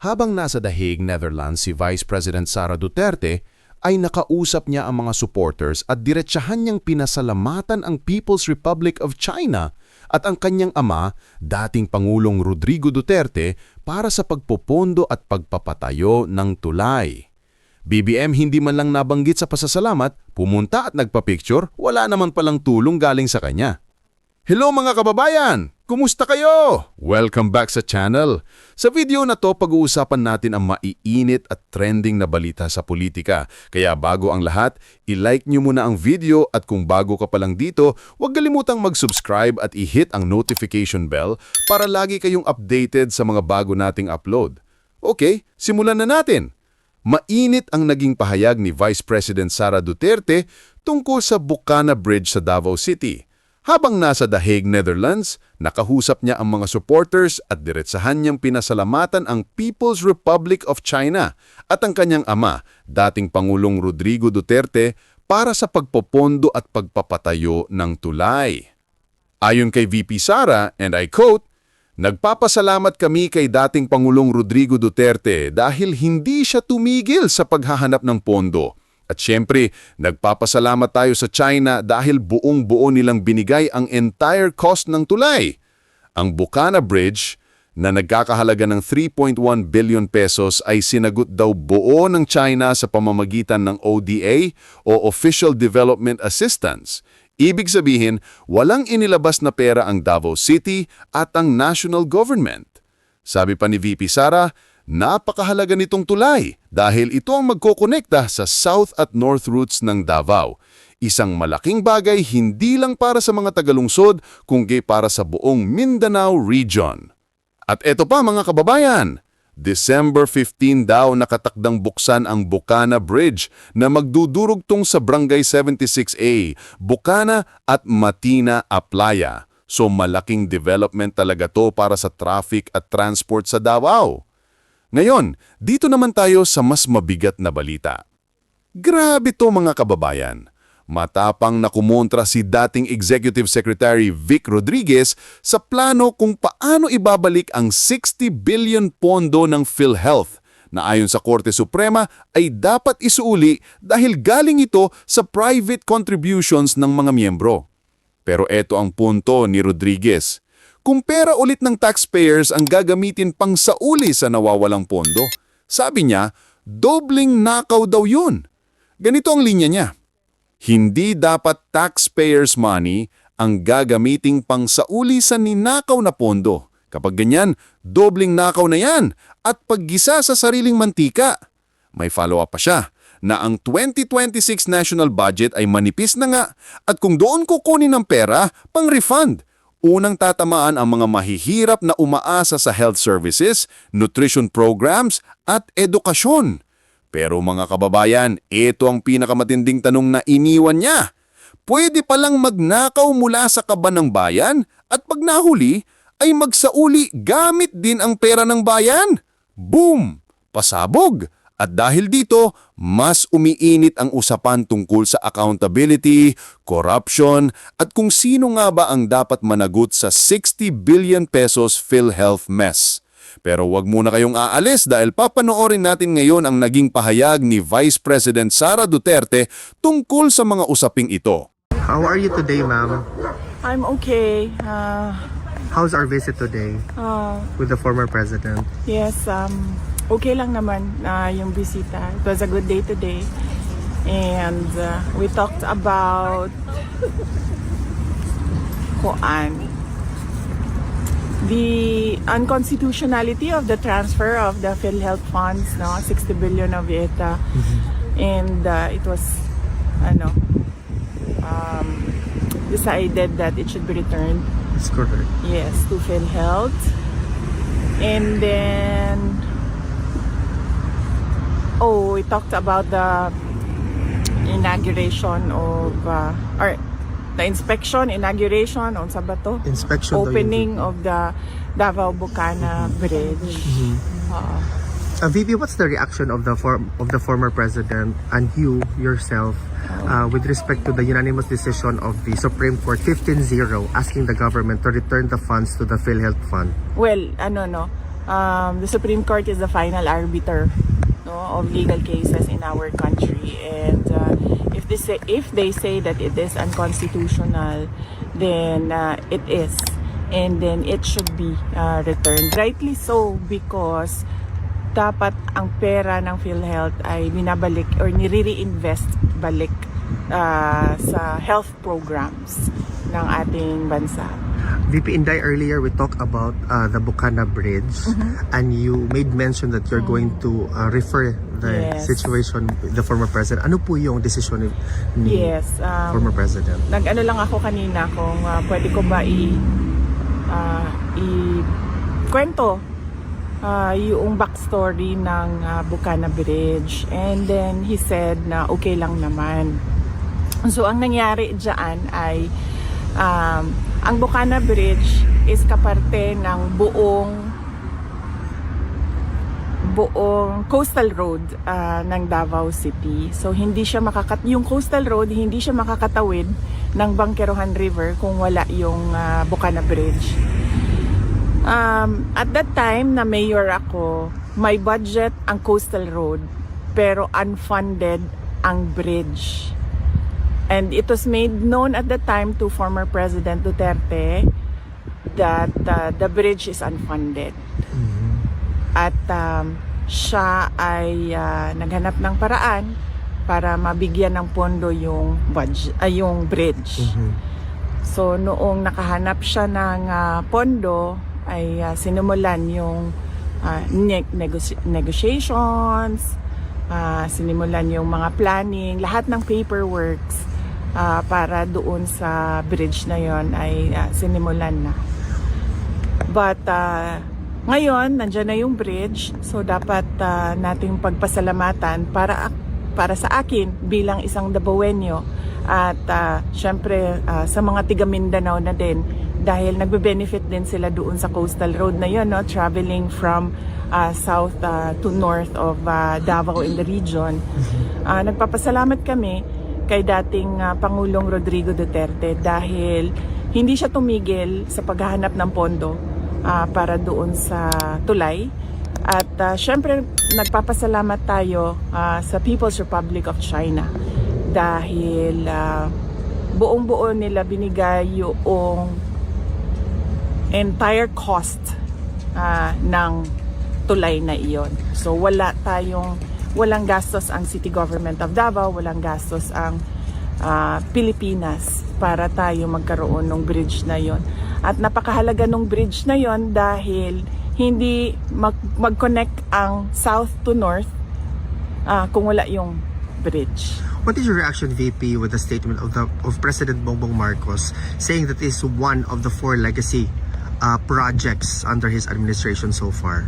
Habang nasa The Hague, Netherlands, si Vice President Sara Duterte ay nakausap niya ang mga supporters at diretsahan niyang pinasalamatan ang People's Republic of China at ang kanyang ama, dating Pangulong Rodrigo Duterte, para sa pagpopondo at pagpapatayo ng tulay. BBM hindi man lang nabanggit sa pasasalamat, pumunta at nagpa-picture, wala naman palang tulong galing sa kanya. Hello mga kababayan! Kumusta kayo? Welcome back sa channel. Sa video na to, pag-uusapan natin ang maiinit at trending na balita sa politika. Kaya bago ang lahat, i-like nyo muna ang video at kung bago ka pa lang dito, huwag kalimutang mag-subscribe at i-hit ang notification bell para lagi kayong updated sa mga bago nating upload. Okay, simulan na natin. Mainit ang naging pahayag ni Vice President Sara Duterte tungkol sa Bukana Bridge sa Davao City. Habang nasa The Hague, Netherlands, nakahusap niya ang mga supporters at diretsahan niyang pinasalamatan ang People's Republic of China at ang kanyang ama, dating Pangulong Rodrigo Duterte, para sa pagpopondo at pagpapatayo ng tulay. Ayon kay VP Sara, and I quote, "Nagpapasalamat kami kay dating Pangulong Rodrigo Duterte dahil hindi siya tumigil sa paghahanap ng pondo. At syempre, nagpapasalamat tayo sa China dahil buong-buo nilang binigay ang entire cost ng tulay. Ang Bukana Bridge, na nagkakahalaga ng 3.1 billion pesos ay sinagot daw buo ng China sa pamamagitan ng ODA o Official Development Assistance. Ibig sabihin, walang inilabas na pera ang Davao City at ang national government." Sabi pa ni VP Sara, napakahalaga nitong tulay dahil ito ang magkokonekta sa south at north routes ng Davao. Isang malaking bagay hindi lang para sa mga tagalungsod kundi para sa buong Mindanao region. At eto pa mga kababayan, December 15 daw nakatakdang buksan ang Bukana Bridge na magdudurugtong sa Barangay 76A, Bukana at Matina, Aplaya. So malaking development talaga to para sa traffic at transport sa Davao. Ngayon, dito naman tayo sa mas mabigat na balita. Grabe to mga kababayan. Matapang na kumontra si dating Executive Secretary Vic Rodriguez sa plano kung paano ibabalik ang 60 billion pondo ng PhilHealth na ayon sa Korte Suprema ay dapat isuuli dahil galing ito sa private contributions ng mga miyembro. Pero eto ang punto ni Rodriguez. Kung pera ulit ng taxpayers ang gagamitin pang sauli sa nawawalang pondo, sabi niya, dobling nakaw daw yun. Ganito ang linya niya. Hindi dapat taxpayers' money ang gagamiting pang sauli sa ninakaw na pondo. Kapag ganyan, dobling nakaw na yan at paggisa sa sariling mantika. May follow-up pa siya na ang 2026 national budget ay manipis na nga at kung doon kukunin ng pera, pang-refund. Unang tatamaan ang mga mahihirap na umaasa sa health services, nutrition programs at edukasyon. Pero mga kababayan, ito ang pinakamatinding tanong na iniwan niya. Pwede palang magnakaw mula sa kaban ng bayan at pag nahuli ay magsauli gamit din ang pera ng bayan? Boom! Pasabog! At dahil dito, mas umiinit ang usapan tungkol sa accountability, corruption, at kung sino nga ba ang dapat managot sa 60 billion pesos PhilHealth mess. Pero wag muna kayong aalis dahil papanoorin natin ngayon ang naging pahayag ni Vice President Sara Duterte tungkol sa mga usaping ito. How are you today, ma'am? I'm okay. How's our visit today with the former president? Yes, okay lang naman yung bisita. It was a good day today. And we talked about the unconstitutionality of the transfer of the PhilHealth funds, 60 billion of it. And it was decided that it should be returned. That's correct. Yes, to PhilHealth. And then we talked about the inauguration of or the inauguration on Sabato. Inspection daw Opening of the Davao Bukana Bridge. VP, what's the reaction of the former president and you yourself with respect to the unanimous decision of the Supreme Court 15-0 asking the government to return the funds to the PhilHealth Fund? Well, the Supreme Court is the final arbiter, no, of legal cases in our country, and if they say that it is unconstitutional, then it is, and then it should be returned. Rightly so, because dapat ang pera ng PhilHealth ay binabalik or nire-reinvest balik sa health programs ng ating bansa. VP Inday, earlier we talked about the Bukana Bridge, and you made mention that you're going to refer the Yes. situation with the former president. Ano po yung decision ni Yes, former president? nag-ano lang ako kanina kung pwede ko ba kwento yung backstory ng Bukana Bridge, and then he said na okay lang naman. So ang nangyari dyan ay ang Bukana Bridge is kaparte ng buong coastal road ng Davao City. So hindi siya yung coastal road hindi siya makakatawid ng Bangkerohan River kung wala yung Bukana Bridge. At that time na mayor ako, may budget ang coastal road pero unfunded ang bridge. And it was made known at the time to former President Duterte that the bridge is unfunded. At siya ay naghanap ng paraan para mabigyan ng pondo yung bridge. So noong nakahanap siya ng pondo, ay sinimulan yung negotiations, sinimulan yung mga planning, lahat ng paperworks para doon sa bridge na yon ay sinimulan na. But ngayon, nandyan na yung bridge, so dapat nating pagpasalamatan para sa akin bilang isang Dabawenyo at syempre sa mga tiga Mindanao na din, dahil nagbe-benefit din sila doon sa coastal road na yun, no? Traveling from south to north of Davao in the region. Nagpapasalamat kami kay dating Pangulong Rodrigo Duterte dahil hindi siya tumigil sa paghahanap ng pondo para doon sa tulay. At syempre nagpapasalamat tayo sa People's Republic of China dahil buong-buo nila binigay yung entire cost ng tulay na iyon. So walang gastos ang City Government of Davao, walang gastos ang Pilipinas para tayo magkaroon ng bridge na iyon. At napakahalaga ng bridge na iyon dahil hindi mag-connect ang south to north kung wala yung bridge. What is your reaction, VP, with the statement of President Bongbong Marcos saying that this is one of the 4 legacy projects under his administration so far?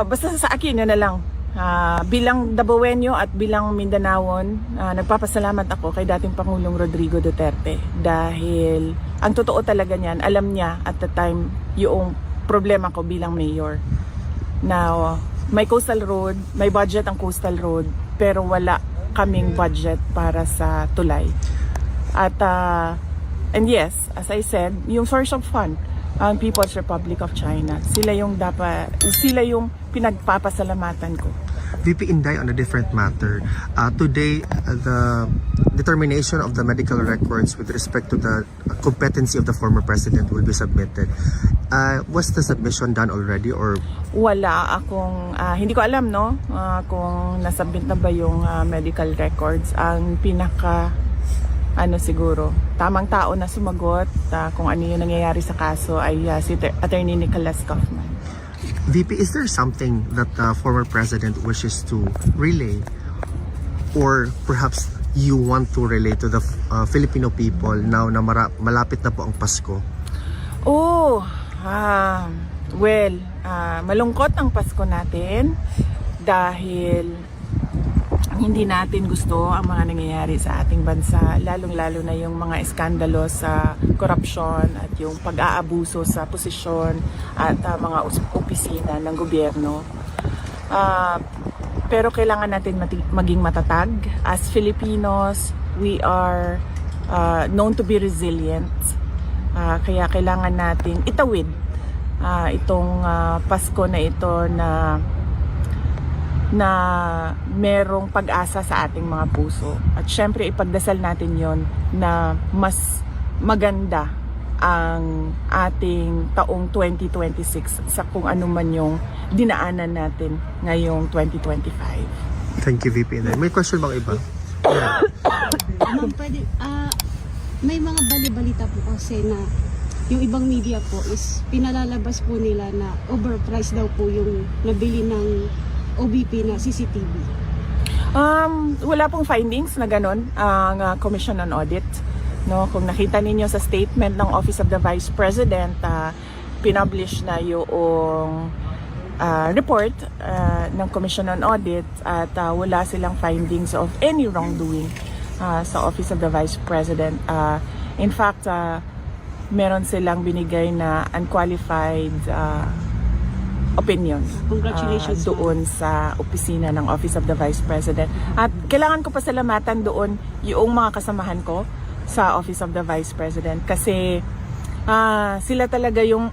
Basta sa akin, yun na lang. Bilang Dabawenyo at bilang Mindanaon, nagpapasalamat ako kay dating Pangulong Rodrigo Duterte dahil ang totoo talaga niyan, alam niya at the time yung problema ko bilang mayor. Now, may coastal road, may budget ang coastal road, pero wala kaming budget para sa tulay. At and yes, as I said, yung source of fund, ang People's Republic of China, sila yung pinagpapasalamatan ko. VP Inday, on a different matter, today the determination of the medical records with respect to the competency of the former president will be submitted. Was the submission done already or? Wala akong, hindi ko alam no kung nasubmit na ba yung medical records. Ang siguro, tamang tao na sumagot kung ano yung nangyayari sa kaso ay si Attorney Nicholas Kaufman. VP, is there something that the former president wishes to relay or perhaps you want to relay to the Filipino people now na malapit na po ang Pasko? Malungkot ang Pasko natin dahil hindi natin gusto ang mga nangyayari sa ating bansa, lalong-lalo na yung mga iskandalo sa korupsyon at yung pag-aabuso sa posisyon at mga opisina ng gobyerno. Pero kailangan natin maging matatag. As Filipinos, we are known to be resilient. Kaya kailangan natin itawid itong Pasko na ito na merong pag-asa sa ating mga puso. At syempre ipagdasal natin yon na mas maganda ang ating taong 2026 sa kung ano man yung dinaanan natin ngayong 2025. Thank you, VP. May question bang iba? Ma'am, pwede, may mga bali-balita po kasi na yung ibang media po is pinalalabas po nila na overpriced daw po yung nabili ng OBP na CCTV. Wala pong findings na ganon ang Commission on Audit. No, kung nakita ninyo sa statement ng Office of the Vice President, pinublish na yung report ng Commission on Audit at wala silang findings of any wrongdoing sa Office of the Vice President. In fact, meron silang binigay na unqualified opinion Congratulations, doon sa opisina ng Office of the Vice President. At kailangan ko pasalamatan doon yung mga kasamahan ko sa Office of the Vice President kasi sila talaga yung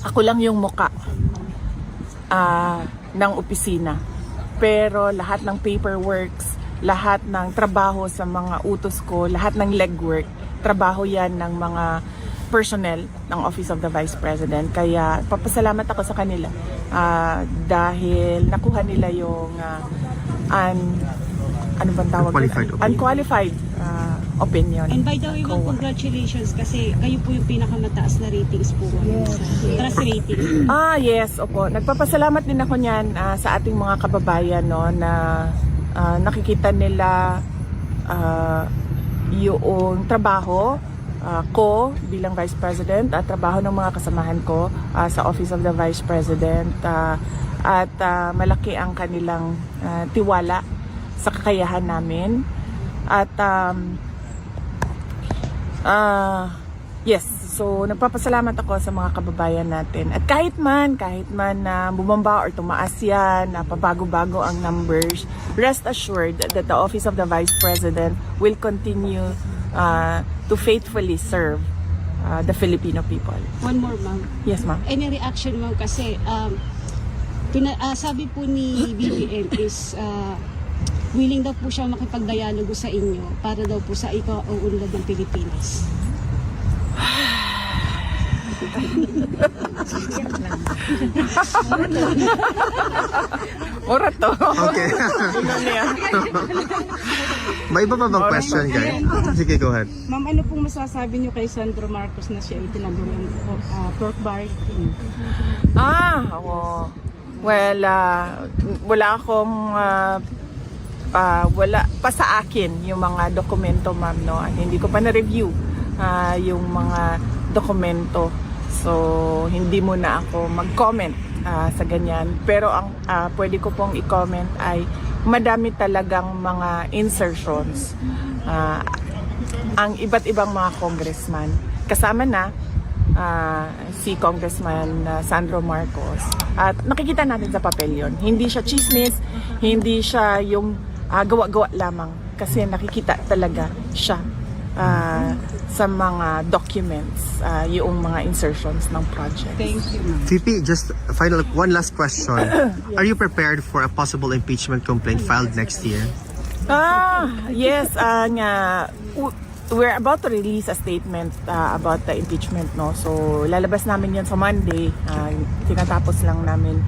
ako lang yung muka ng opisina, pero lahat ng paperworks, lahat ng trabaho sa mga utos ko, lahat ng legwork, trabaho yan ng mga personnel ng Office of the Vice President. Kaya papasalamat ako sa kanila dahil nakuha nila yung ano bang tawag? Unqualified opinion. And by the way, ma'am, congratulations kasi kayo po yung pinakamataas na ratings po. Trust rating. Yes, opo. Nagpapasalamat din ako niyan sa ating mga kababayan, no, na nakikita nila yung trabaho ko bilang Vice President at trabaho ng mga kasamahan ko sa Office of the Vice President at malaki ang kanilang tiwala sa kakayahan namin at yes, so nagpapasalamat ako sa mga kababayan natin at kahit man na bumaba or tumaas yan, pabago-bago ang numbers, rest assured that the Office of the Vice President will continue to faithfully serve the Filipino people. One more, ma'am. Yes, ma'am. Any reaction, ma'am, kasi sabi po ni BBM is willing daw po siya makipagdialogo sa inyo para daw po sa ika-uunlad ng Pilipinas. Ora to. Okay. May iba pa bang question, guys? Sige, go ahead. Ma'am, ano pong masasabi niyo kay Sandro Marcos na siya itinaguriang pork barricade? Well, wala akong wala pa sa akin yung mga dokumento, ma'am, no. Hindi ko pa na-review yung mga dokumento. So, hindi muna ako mag-comment sa ganyan. Pero ang pwede ko pong i-comment ay madami talagang mga insertions ang iba't ibang mga congressman. Kasama na si Congressman Sandro Marcos. At nakikita natin sa papel yun. Hindi siya chismis, hindi siya yung gawa-gawa lamang. Kasi nakikita talaga siya sa mga documents, yung mga insertions ng project. Thank you, ma'am. VP, just one last question. Are you prepared for a possible impeachment complaint filed next year? Yes, we're about to release a statement about the impeachment, no. So lalabas namin 'yan sa Monday. Tinatapos lang namin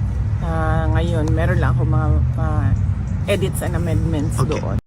ngayon. Meron lang ako mga edits and amendments doon.